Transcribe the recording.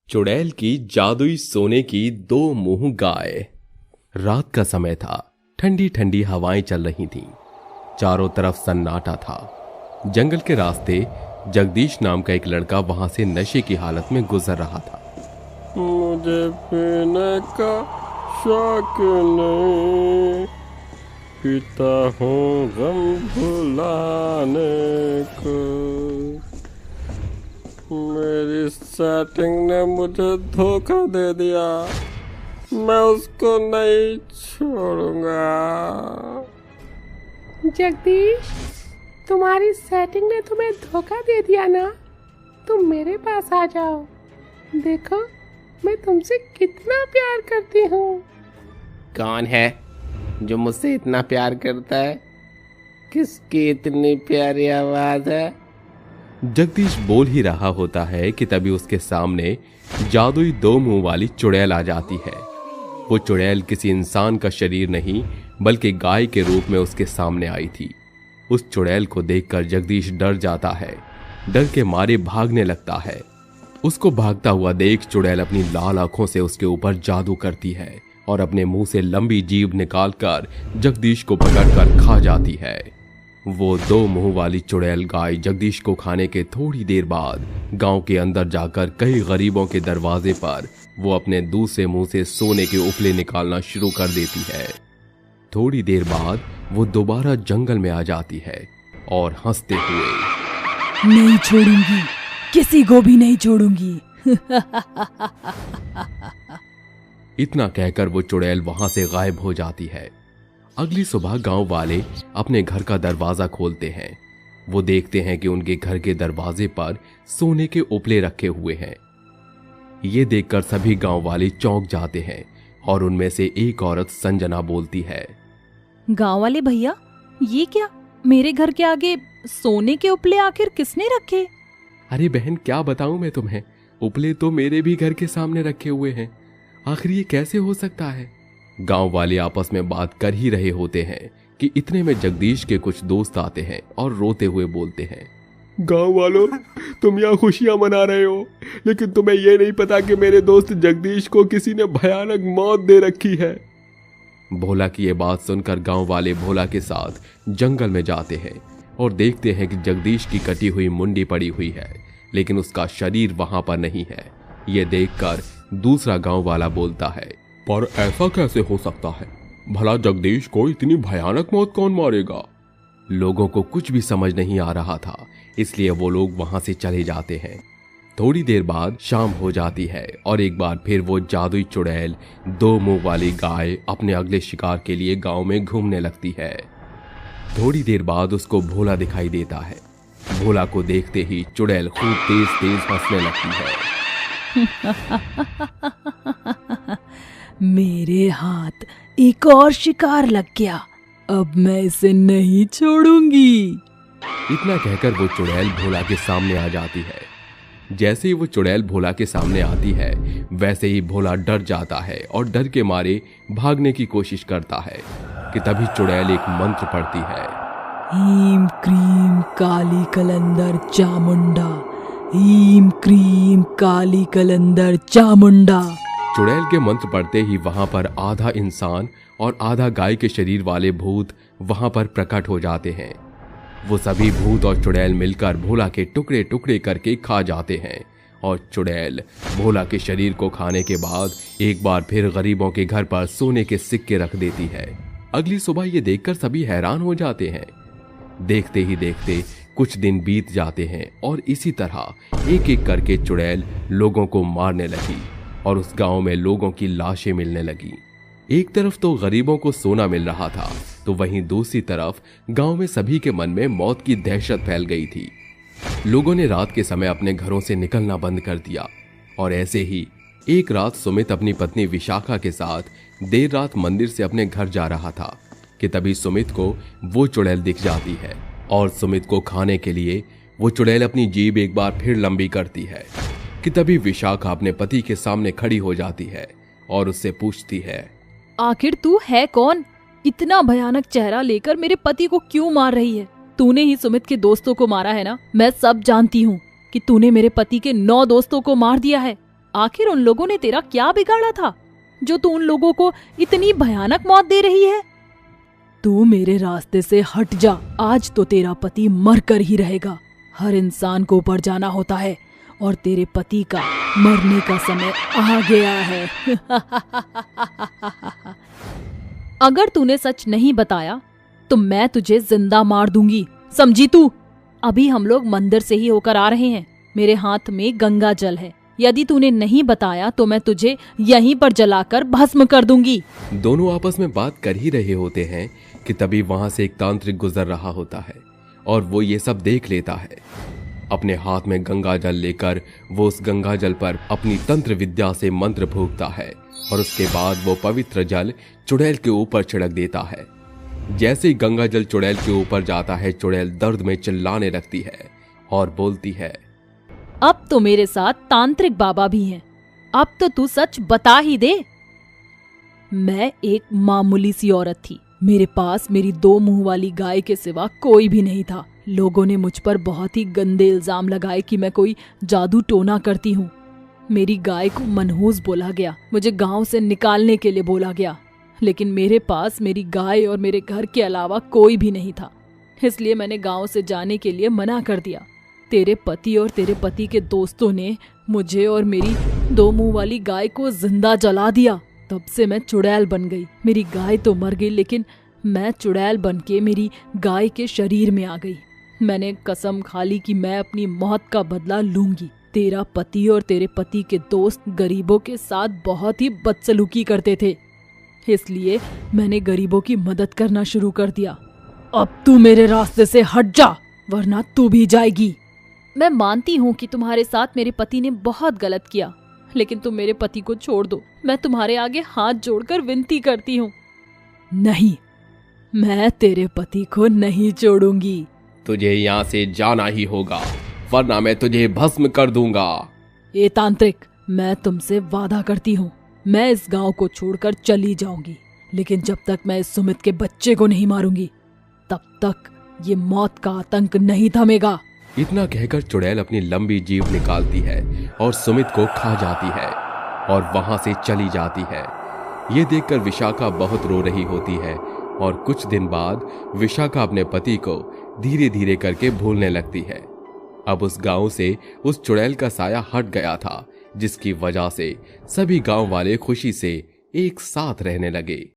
चुड़ैल की जादुई सोने की दो मुंह गाय। रात का समय था। ठंडी ठंडी हवाएं चल रही थीं। चारों तरफ सन्नाटा था। जंगल के रास्ते जगदीश नाम का एक लड़का वहां से नशे की हालत में गुजर रहा था। मुझे पीने का शौक नहीं, पीता हूँ गम भुलाने को। मेरी सेटिंग ने मुझे धोखा दे दिया, मैं उसको नहीं छोड़ूंगा। जगदीश, तुम्हारी सेटिंग ने तुम्हें धोखा दे दिया ना? तुम मेरे पास आ जाओ। देखो मैं तुमसे कितना प्यार करती हूँ। कौन है जो मुझसे इतना प्यार करता है? किसकी इतनी प्यारी आवाज है? जगदीश बोल ही रहा होता है कि तभी उसके सामने जादुई दो मुंह वाली चुड़ैल आ जाती है। वो चुड़ैल किसी इंसान का शरीर नहीं बल्कि गाय के रूप में उसके सामने आई थी। उस चुड़ैल को देखकर जगदीश डर जाता है। डर के मारे भागने लगता है। उसको भागता हुआ देख चुड़ैल अपनी लाल आंखों से उसके ऊपर जादू करती है और अपने मुंह से लंबी जीभ निकालकर जगदीश को पकड़कर खा जाती है। वो दो मुंह वाली चुड़ैल गाय जगदीश को खाने के थोड़ी देर बाद गांव के अंदर जाकर कई गरीबों के दरवाजे पर वो अपने दूसरे मुंह से सोने के उपले निकालना शुरू कर देती है। थोड़ी देर बाद वो दोबारा जंगल में आ जाती है और हंसते हुए, नहीं छोड़ूंगी, किसी को भी नहीं छोड़ूंगी। इतना कहकर वो चुड़ैल वहां से गायब हो जाती है। अगली सुबह गांव वाले अपने घर का दरवाजा खोलते हैं। वो देखते हैं कि उनके घर के दरवाजे पर सोने के उपले रखे हुए हैं। ये देखकर सभी गांव वाले चौंक जाते हैं और उनमें से एक औरत संजना बोलती है, गांव वाले भैया, ये क्या मेरे घर के आगे सोने के उपले आखिर किसने रखे? अरे बहन, क्या बताऊं मैं तुम्हें, उपले तो मेरे भी घर के सामने रखे हुए हैं। आखिर ये कैसे हो सकता है? गांव वाले आपस में बात कर ही रहे होते हैं कि इतने में जगदीश के कुछ दोस्त आते हैं और रोते हुए बोलते हैं, गांव वालों, तुम यहाँ खुशियां मना रहे हो, लेकिन तुम्हें ये नहीं पता कि मेरे दोस्त जगदीश को किसी ने भयानक मौत दे रखी है। भोला की ये बात सुनकर गांव वाले भोला के साथ जंगल में जाते हैं और देखते हैं कि जगदीश की कटी हुई मुंडी पड़ी हुई है, लेकिन उसका शरीर वहां पर नहीं है। ये देखकर दूसरा गांव वाला बोलता है, पर ऐसा कैसे हो सकता है? भला जगदीश को इतनी भयानक मौत कौन मारेगा? लोगों को कुछ भी समझ नहीं आ रहा था, इसलिए वो लोग वहां से चले जाते हैं। थोड़ी देर बाद शाम हो जाती है और एक बार फिर वो जादुई चुड़ैल दो मुंह वाली गाय अपने अगले शिकार के लिए गांव में घूमने लगती है। थोड़ी देर बाद उसको भोला दिखाई देता है। भोला को देखते ही चुड़ैल खूब तेज तेज हंसने लगती है। मेरे हाथ एक और शिकार लग गया, अब मैं इसे नहीं छोड़ूंगी। इतना कहकर वो चुड़ैल भोला के सामने आ जाती है। जैसे ही वो चुड़ैल भोला के सामने आती है, वैसे ही भोला डर जाता है और डर के मारे भागने की कोशिश करता है कि तभी चुड़ैल एक मंत्र पढ़ती है, हीम क्रीम काली कलंदर चामुंडा, हीम क्रीम काली कलंदर चामुंडा। चुड़ैल के मंत्र पढ़ते ही वहां पर आधा इंसान और आधा गाय के शरीर वाले भूत वहां पर प्रकट हो जाते हैं। वो सभी भूत और चुड़ैल मिलकर भोला के टुकड़े टुकड़े करके खा जाते हैं और चुड़ैल भोला के शरीर को खाने के बाद एक बार फिर गरीबों के घर पर सोने के सिक्के रख देती है। अगली सुबह ये देखकर सभी हैरान हो जाते हैं। देखते ही देखते कुछ दिन बीत जाते हैं और इसी तरह एक एक करके चुड़ैल लोगों को मारने लगी और उस गांव में लोगों की लाशें मिलने लगी। एक तरफ तो गरीबों को सोना मिल रहा था, तो वहीं दूसरी तरफ गांव में सभी के मन में मौत की दहशत फैल गई थी। लोगों ने रात के समय अपने घरों से निकलना बंद कर दिया और ऐसे ही एक रात सुमित अपनी पत्नी विशाखा के साथ देर रात मंदिर से अपने घर जा रहा था कि तभी सुमित को वो चुड़ैल दिख जाती है और सुमित को खाने के लिए वो चुड़ैल अपनी जीभ एक बार फिर लंबी करती है कि तभी विशाखा अपने पति के सामने खड़ी हो जाती है और उससे पूछती है, आखिर तू है कौन? इतना भयानक चेहरा लेकर मेरे पति को क्यों मार रही है? तूने ही सुमित के दोस्तों को मारा है ना? मैं सब जानती हूँ कि तूने मेरे पति के 9 दोस्तों को मार दिया है। आखिर उन लोगों ने तेरा क्या बिगाड़ा था जो तू उन लोगों को इतनी भयानक मौत दे रही है? तू मेरे रास्ते से हट जा, आज तो तेरा पति मर कर ही रहेगा। हर इंसान को ऊपर जाना होता है और तेरे पति का मरने का समय आ गया है। अगर तूने सच नहीं बताया तो मैं तुझे जिंदा मार दूंगी, समझी तू? अभी हम लोग मंदिर से ही होकर आ रहे हैं, मेरे हाथ में गंगा जल है। यदि तूने नहीं बताया तो मैं तुझे यहीं पर जलाकर भस्म कर दूंगी। दोनों आपस में बात कर ही रहे होते हैं कि तभी वहां से एक तांत्रिक गुजर रहा होता है और वो ये सब देख लेता है। अपने हाथ में गंगा जल लेकर वो उस गंगा जल पर अपनी तंत्र विद्या से मंत्र फूंकता है और उसके बाद वो पवित्र जल चुड़ैल के ऊपर छिड़क देता है। जैसे ही गंगा जल चुड़ैल के ऊपर जाता है, चुड़ैल दर्द में चिल्लाने लगती है और बोलती है, अब तो मेरे साथ तांत्रिक बाबा भी हैं, अब तो तू सच बता ही दे। मैं एक मामूली सी औरत थी, मेरे पास मेरी 2 मुंह वाली गाय के सिवा कोई भी नहीं था। लोगों ने मुझ पर बहुत ही गंदे इल्जाम लगाए कि मैं कोई जादू टोना करती हूँ। मेरी गाय को मनहूस बोला गया, मुझे गांव से निकालने के लिए बोला गया, लेकिन मेरे पास मेरी गाय और मेरे घर के अलावा कोई भी नहीं था, इसलिए मैंने गांव से जाने के लिए मना कर दिया। तेरे पति और तेरे पति के दोस्तों ने मुझे और मेरी 2 मुंह वाली गाय को जिंदा जला दिया। तब से मैं चुड़ैल बन गई। मेरी गाय तो मर गई, लेकिन मैं चुड़ैल बन के मेरी गाय के शरीर में आ गई। मैंने कसम खा ली कि मैं अपनी मौत का बदला लूंगी। तेरा पति और तेरे पति के दोस्त गरीबों के साथ बहुत ही बदसलूकी करते थे, इसलिए मैंने गरीबों की मदद करना शुरू कर दिया। अब तू मेरे रास्ते से हट जा, वरना तू भी जाएगी। मैं मानती हूँ कि तुम्हारे साथ मेरे पति ने बहुत गलत किया, लेकिन तुम मेरे पति को छोड़ दो। मैं तुम्हारे आगे हाथ जोड़कर विनती करती हूँ। नहीं, मैं तेरे पति को नहीं छोड़ूंगी। तुझे यहाँ से जाना ही होगा, वरना मैं तुझे भस्म कर दूंगा। ए तांत्रिक, मैं तुमसे वादा करती हूँ, मैं इस गांव को छोड़कर चली जाऊंगी, लेकिन जब तक मैं इस सुमित के बच्चे को नहीं मारूंगी, तब तक ये मौत का आतंक नहीं थमेगा। इतना कहकर चुड़ैल अपनी लंबी जीभ निकालती है और सुमित को खा जाती है और वहां से चली जाती है। ये देखकर विशाखा बहुत रो रही होती है और कुछ दिन बाद विशाखा अपने पति को धीरे धीरे करके भूलने लगती है। अब उस गांव से उस चुड़ैल का साया हट गया था, जिसकी वजह से सभी गांव वाले खुशी से एक साथ रहने लगे।